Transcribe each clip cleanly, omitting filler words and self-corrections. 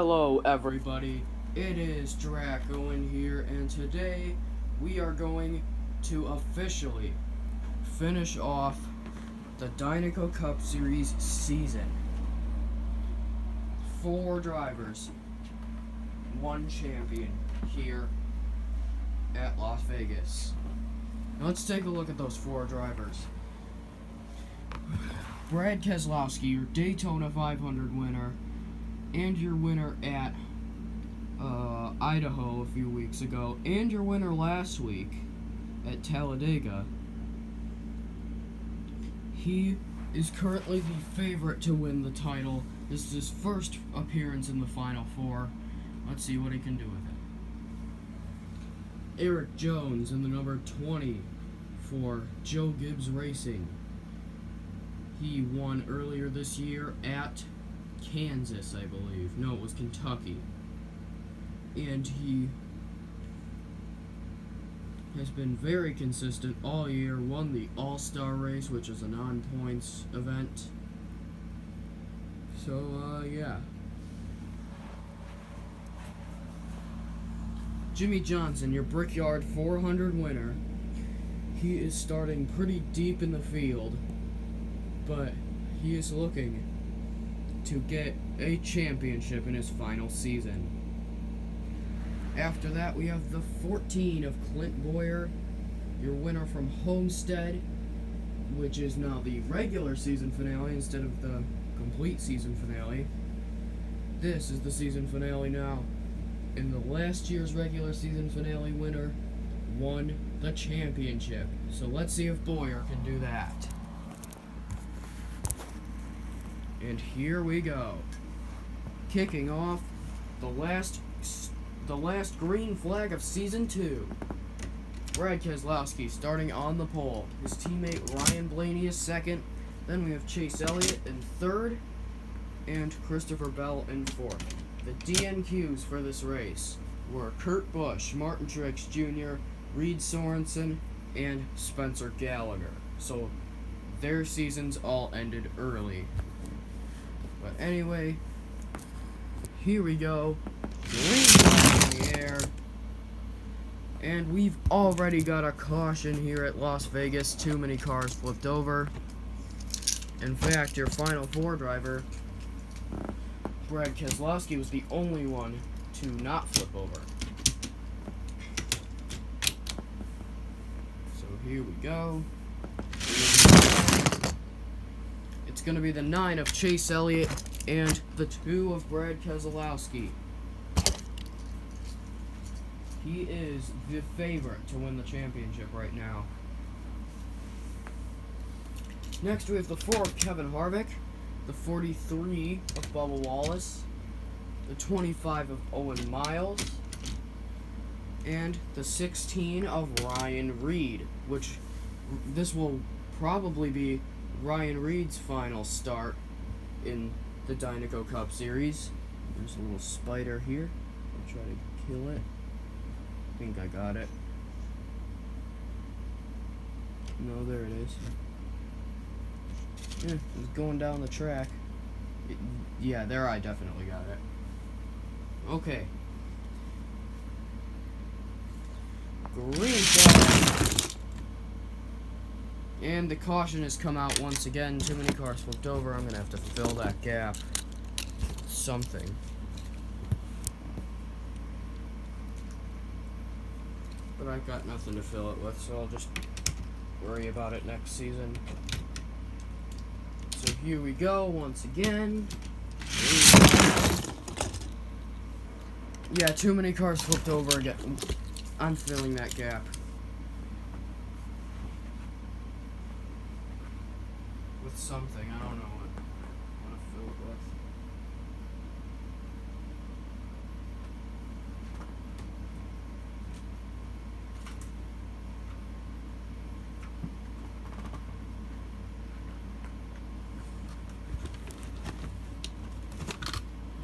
Hello everybody, it is Draco in here, and today we are going to officially finish off the Dinoco Cup Series season. 4 drivers, 1 champion here at Las Vegas. Now let's take a look at those 4 drivers. Brad Keselowski, your Daytona 500 winner, and your winner at Idaho a few weeks ago, and your winner last week at Talladega. He is currently the favorite to win the title. This is his first appearance in the Final Four. Let's see what he can do with it. Erik Jones in the number 20 for Joe Gibbs Racing. He won earlier this year at Kansas, I believe. No, it was Kentucky. And he has been very consistent all year. Won the All-Star race, which is a non-points event. So, yeah. Jimmie Johnson, your Brickyard 400 winner. He is starting pretty deep in the field, but he is looking to get a championship in his final season. After that, we have the 14 of Clint Bowyer, your winner from Homestead, which is now the regular season finale instead of the complete season finale. This is the season finale now. And the last year's regular season finale winner won the championship. So let's see if Bowyer can do that. And here we go. Kicking off the last green flag of Season 2. Brad Keselowski starting on the pole. His teammate Ryan Blaney is second. Then we have Chase Elliott in third. And Christopher Bell in fourth. The DNQs for this race were Kurt Busch, Martin Truex Jr., Reed Sorensen, and Spencer Gallagher. So their seasons all ended early. But anyway, here we go. Green flag in the air. And we've already got a caution here at Las Vegas. Too many cars flipped over. In fact, your Final Four driver, Brad Keselowski, was the only one to not flip over. So here we go. It's going to be the 9 of Chase Elliott and the 2 of Brad Keselowski. He is the favorite to win the championship right now. Next we have the 4 of Kevin Harvick, the 43 of Bubba Wallace, the 25 of Owen Miles, and the 16 of Ryan Reed, which this will probably be Ryan Reed's final start in the Dinoco Cup Series. There's a little spider here. I'll try to kill it. I think I got it. No, there it is. Yeah, it's going down the track. Yeah, there, I definitely got it. Okay. Green flag. And the caution has come out once again. Too many cars flipped over. I'm going to have to fill that gap with something. But I've got nothing to fill it with, so I'll just worry about it next season. So here we go once again. Yeah, too many cars flipped over again. I'm filling that gap with something. I don't know what I want to fill it with.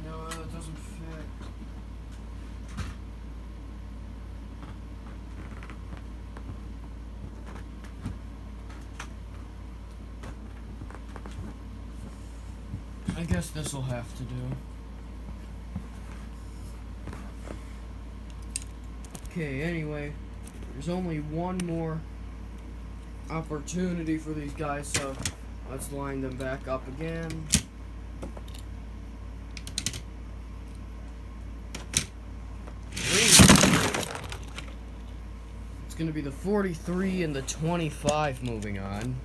No, it doesn't fit. I guess this will have to do. Okay, anyway, there's only one more opportunity for these guys, so let's line them back up again. It's going to be the 43 and the 25 moving on.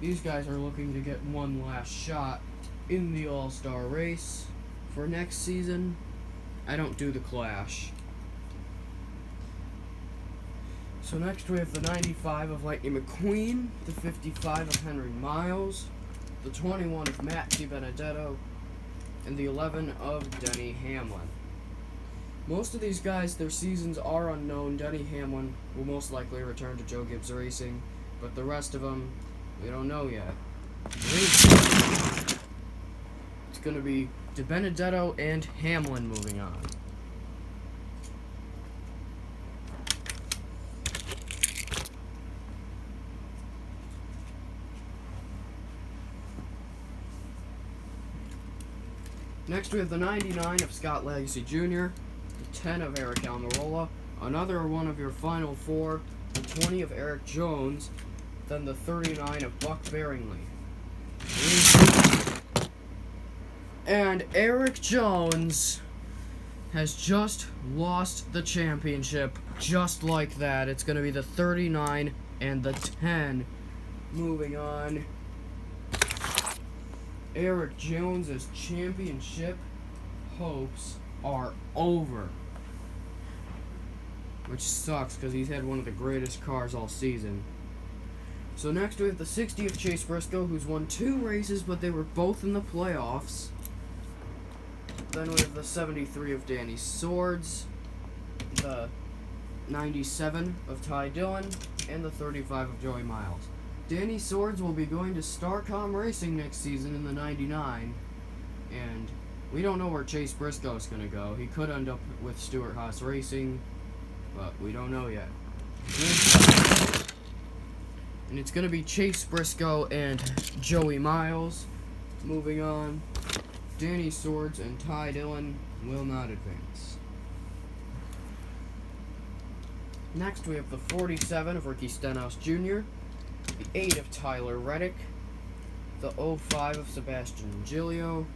These guys are looking to get one last shot in the All-Star race for next season. I don't do the Clash. So next we have the 95 of Lightning McQueen, the 55 of Henry Miles, the 21 of Matt DiBenedetto, and the 11 of Denny Hamlin. Most of these guys, their seasons are unknown. Denny Hamlin will most likely return to Joe Gibbs Racing, but the rest of them, we don't know yet. It's going to be DiBenedetto and Hamlin moving on. Next we have the 99 of Scott Legacy Jr., the 10 of Eric Almirola, another one of your final four, the 20 of Erik Jones, then the 39 of Buck Bearingley. And Erik Jones has just lost the championship, just like that. It's going to be the 39 and the 10 moving on. Erik Jones's championship hopes are over. Which sucks because he's had one of the greatest cars all season. So next we have the 60 of Chase Briscoe, who's won 2 races, but they were both in the playoffs. Then we have the 73 of Danny Swords, the 97 of Ty Dillon, and the 35 of Joey Miles. Danny Swords will be going to Starcom Racing next season in the 99, and we don't know where Chase Briscoe is going to go. He could end up with Stewart Haas Racing, but we don't know yet. And it's going to be Chase Briscoe and Joey Miles. Moving on, Danny Swords and Ty Dillon will not advance. Next we have the 47 of Ricky Stenhouse Jr., the 8 of Tyler Reddick, the 05 of Sebastian Giglio,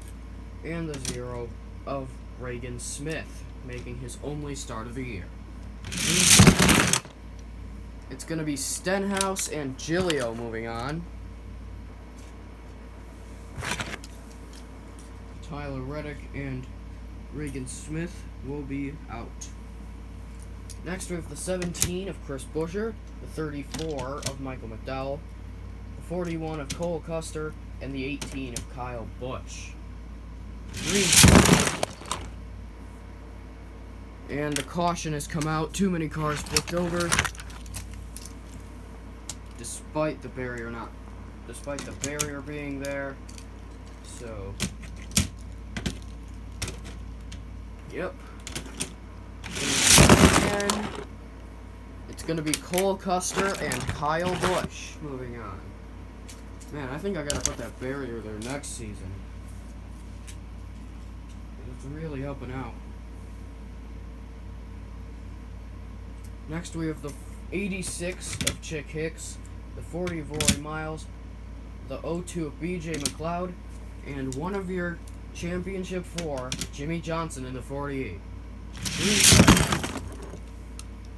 and the 0 of Reagan Smith, making his only start of the year. It's going to be Stenhouse and Giglio moving on. Tyler Reddick and Reagan Smith will be out. Next we have the 17 of Chris Buescher, the 34 of Michael McDowell, the 41 of Cole Custer, and the 18 of Kyle Busch. And the caution has come out. Too many cars flipped over. Despite the barrier being there. So, yep. And it's going to be Cole Custer and Kyle Busch moving on. Man, I think I got to put that barrier there next season. It's really helping out. Next we have the 86 of Chick Hicks, the 40 of Rory Miles, the 02 of BJ McLeod, and one of your championship 4, Jimmie Johnson in the 48.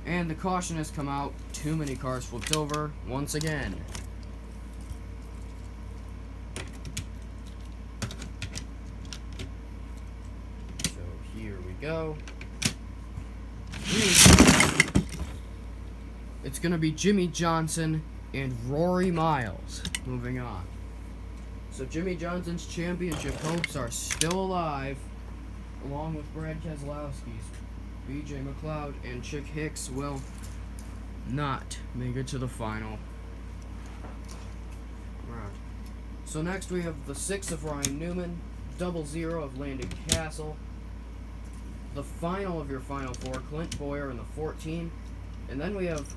And the caution has come out. Too many cars flipped over once again. So here we go. It's going to be Jimmie Johnson and Rory Miles moving on. So Jimmie Johnson's championship hopes are still alive, along with Brad Keselowski's. BJ McLeod and Chick Hicks will not make it to the final round. So next we have the 6 of Ryan Newman, 00 of Landon Castle, the final of your final 4, Clint Bowyer in the 14, and then we have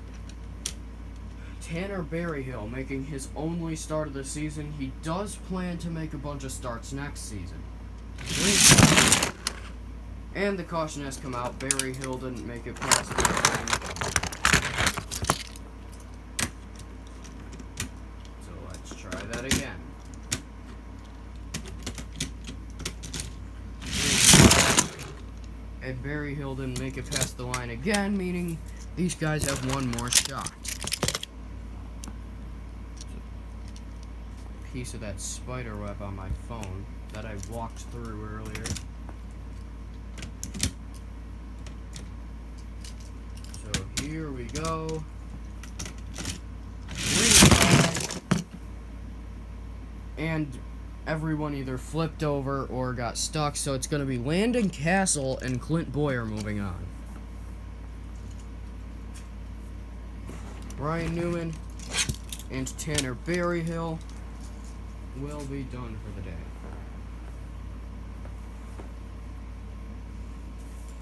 Tanner Berryhill making his only start of the season. He does plan to make a bunch of starts next season. And the caution has come out. Barry Hill didn't make it past the line. So let's try that again. And Barry Hill didn't make it past the line again, meaning these guys have one more shot. A piece of that spider web on my phone that I walked through earlier. So here we go. And everyone either flipped over or got stuck, so it's going to be Landon Cassill and Clint Bowyer moving on. Ryan Newman and Tanner Berryhill will be done for the day.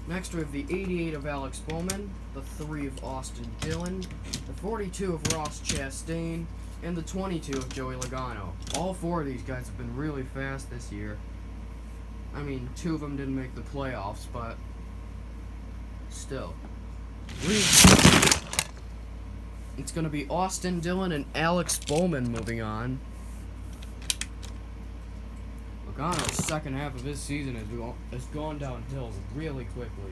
Next we have the 88 of Alex Bowman, the 3 of Austin Dillon, the 42 of Ross Chastain, and the 22 of Joey Logano. All 4 of these guys have been really fast this year. I mean, 2 of them didn't make the playoffs, but still. It's going to be Austin Dillon and Alex Bowman moving on. Logano's second half of his season has gone downhill really quickly.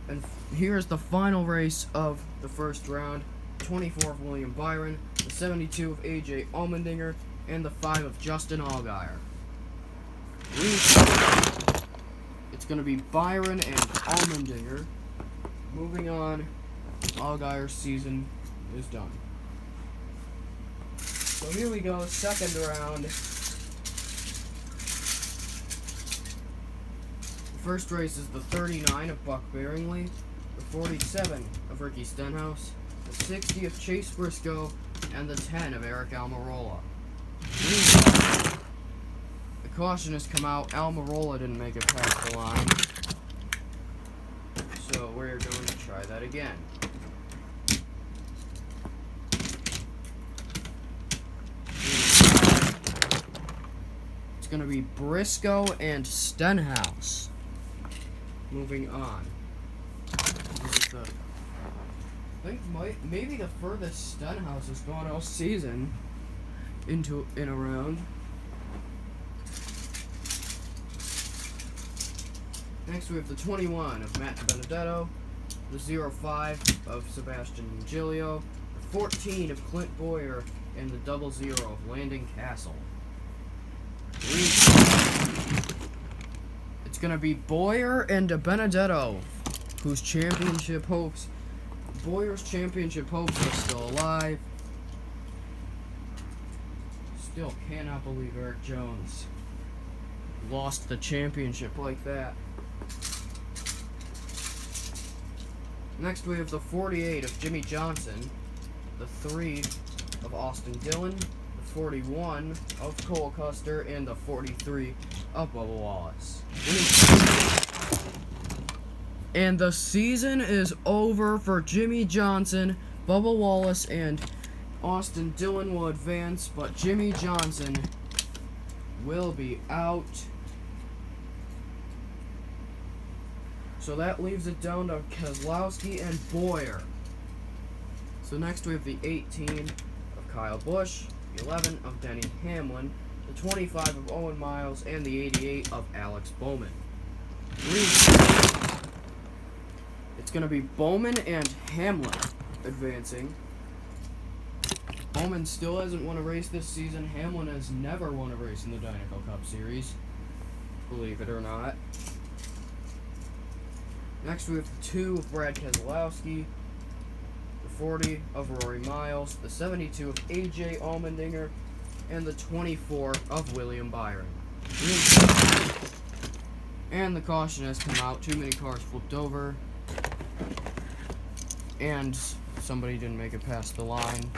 And here's the final race of the first round. 24 of William Byron, the 72 of AJ Allmendinger, and the 5 of Justin Allgaier. It's going to be Byron and Allmendinger. Moving on, Allgaier's season is done. So here we go, second round. The first race is the 39 of Buck Behringley, the 47 of Ricky Stenhouse, the 60 of Chase Briscoe, and the 10 of Eric Almirola. The caution has come out. Almirola didn't make it past the line. So we're going to try that again. It's going to be Briscoe and Stenhouse. Moving on. This is the I think maybe the furthest Stenhouse has gone all season in a round. Next we have the 21 of Matt Benedetto, the 05 of Sebastian Giglio, the 14 of Clint Bowyer, and the 00 of Landon Cassill. It's going to be Bowyer and Benedetto, whose championship hopes Bowyer's championship hopes are still alive. Still cannot believe Erik Jones lost the championship like that. Next we have the 48 of Jimmie Johnson, the 3 of Austin Dillon, the 41 of Cole Custer, and the 43 of Bubba Wallace. And the season is over for Jimmie Johnson. Bubba Wallace and Austin Dillon will advance, but Jimmie Johnson will be out. So that leaves it down to Keselowski and Bowyer. So next we have the 18 of Kyle Busch, the 11 of Denny Hamlin, the 25 of Owen Miles, and the 88 of Alex Bowman. It's going to be Bowman and Hamlin advancing. Bowman still hasn't won a race this season. Hamlin has never won a race in the Dinoco Cup Series, believe it or not. Next we have the 2 of Brad Keselowski, the 40 of Rory Miles, the 72 of AJ Allmendinger, and the 24 of William Byron. And the caution has come out. Too many cars flipped over. And somebody didn't make it past the line.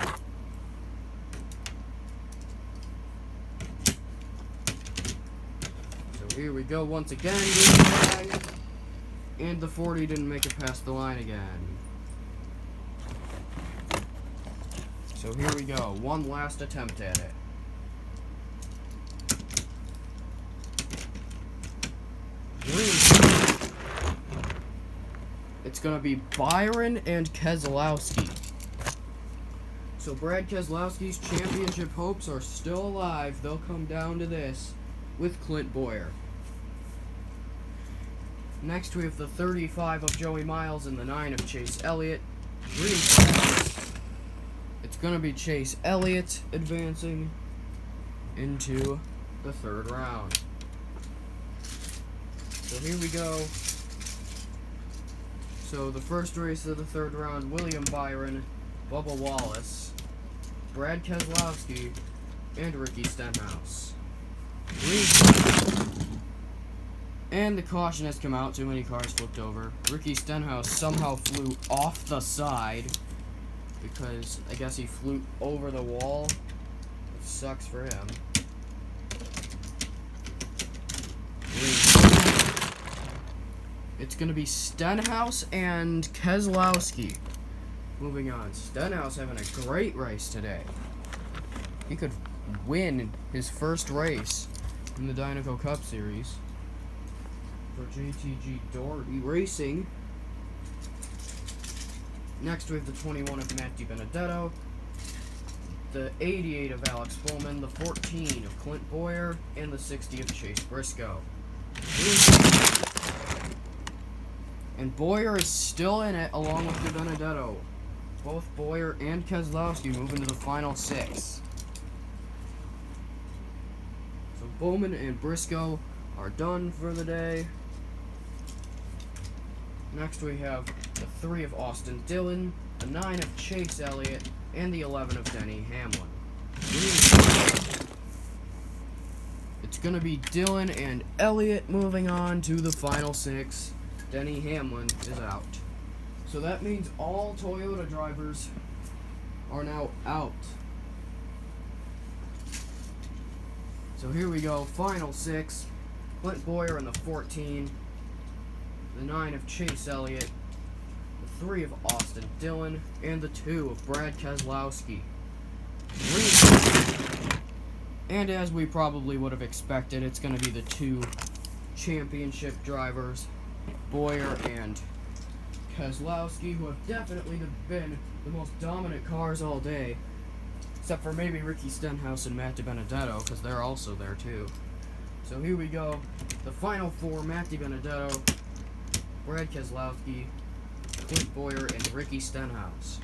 So here we go once again. And the 40 didn't make it past the line again. So here we go. One last attempt at it. it's going to be Byron and Keselowski. So Brad Keselowski's championship hopes are still alive. They'll come down to this with Clint Bowyer. Next we have the 35 of Joey Miles and the 9 of Chase Elliott. It's going to be Chase Elliott advancing into the third round. So here we go. So the first race of the third round, William Byron, Bubba Wallace, Brad Keselowski, and Ricky Stenhouse. And the caution has come out. Too many cars flipped over. Ricky Stenhouse somehow flew off the side because I guess he flew over the wall. It sucks for him. It's going to be Stenhouse and Keselowski. Moving on. Stenhouse having a great race today. He could win his first race in the Dinoco Cup Series for JTG Doherty Racing. Next we have the 21 of Matt DiBenedetto, the 88 of Alex Bowman, the 14 of Clint Bowyer, and the 60 of Chase Briscoe. And Bowyer is still in it along with DiBenedetto. Both Bowyer and Keselowski move into the final 6. So Bowman and Briscoe are done for the day. Next we have the 3 of Austin Dillon, the 9 of Chase Elliott, and the 11 of Denny Hamlin. It's going to be Dillon and Elliott moving on to the final 6. Denny Hamlin is out. So that means all Toyota drivers are now out. So here we go, final 6. Clint Bowyer in the 14. The 9 of Chase Elliott, the 3 of Austin Dillon, and the 2 of Brad Keselowski. And as we probably would have expected, it's going to be the 2 championship drivers, Bowyer and Keselowski, who have definitely been the most dominant cars all day, except for maybe Ricky Stenhouse and Matt DiBenedetto, because they're also there too. So here we go, the final 4, Matt DiBenedetto, Brad Keselowski, Clint Bowyer, and Ricky Stenhouse.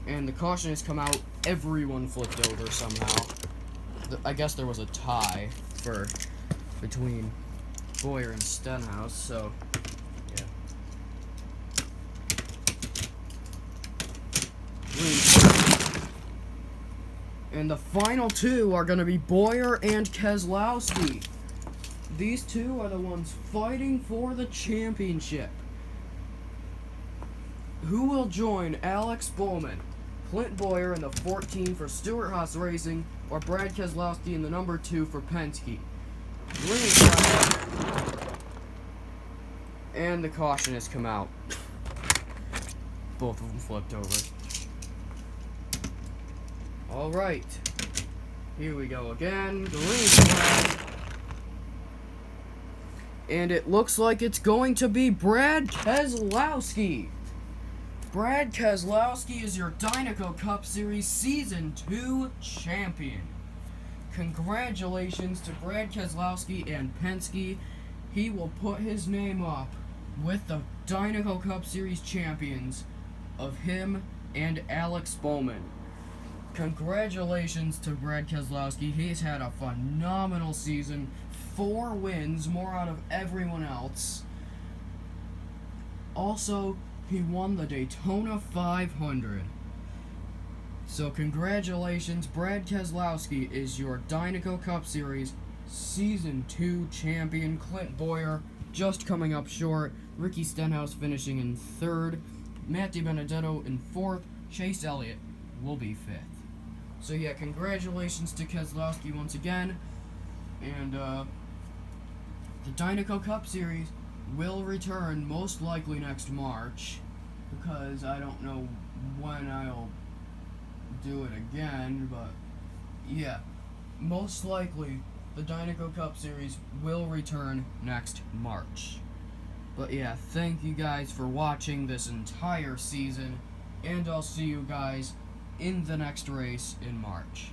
And the caution has come out. Everyone flipped over somehow. I guess there was a tie between Bowyer and Stenhouse, so yeah. And the final 2 are going to be Bowyer and Keselowski. These 2 are the ones fighting for the championship. Who will join Alex Bowman, Clint Bowyer in the 14 for Stewart-Haas Racing, or Brad Keselowski in the number 2 for Penske? And the caution has come out. Both of them flipped over. Alright. Here we go again. Green flag. And it looks like it's going to be Brad Keselowski. Brad Keselowski is your Dinoco Cup Series Season 2 champion. Congratulations to Brad Keselowski and Penske. He will put his name up with the Dinoco Cup Series champions of him and Alex Bowman. Congratulations to Brad Keselowski. He's had a phenomenal season. 4 wins, more out of everyone else. Also, he won the Daytona 500. So congratulations, Brad Keselowski is your Dinoco Cup Series Season 2 champion. Clint Bowyer just coming up short. Ricky Stenhouse finishing in 3rd. Matt DiBenedetto in 4th. Chase Elliott will be 5th. So yeah, congratulations to Keselowski once again. And the Dinoco Cup Series will return most likely next March, because I don't know when I'll do it again, but yeah, most likely the Dinoco Cup Series will return next March. But yeah, thank you guys for watching this entire season, and I'll see you guys in the next race in March.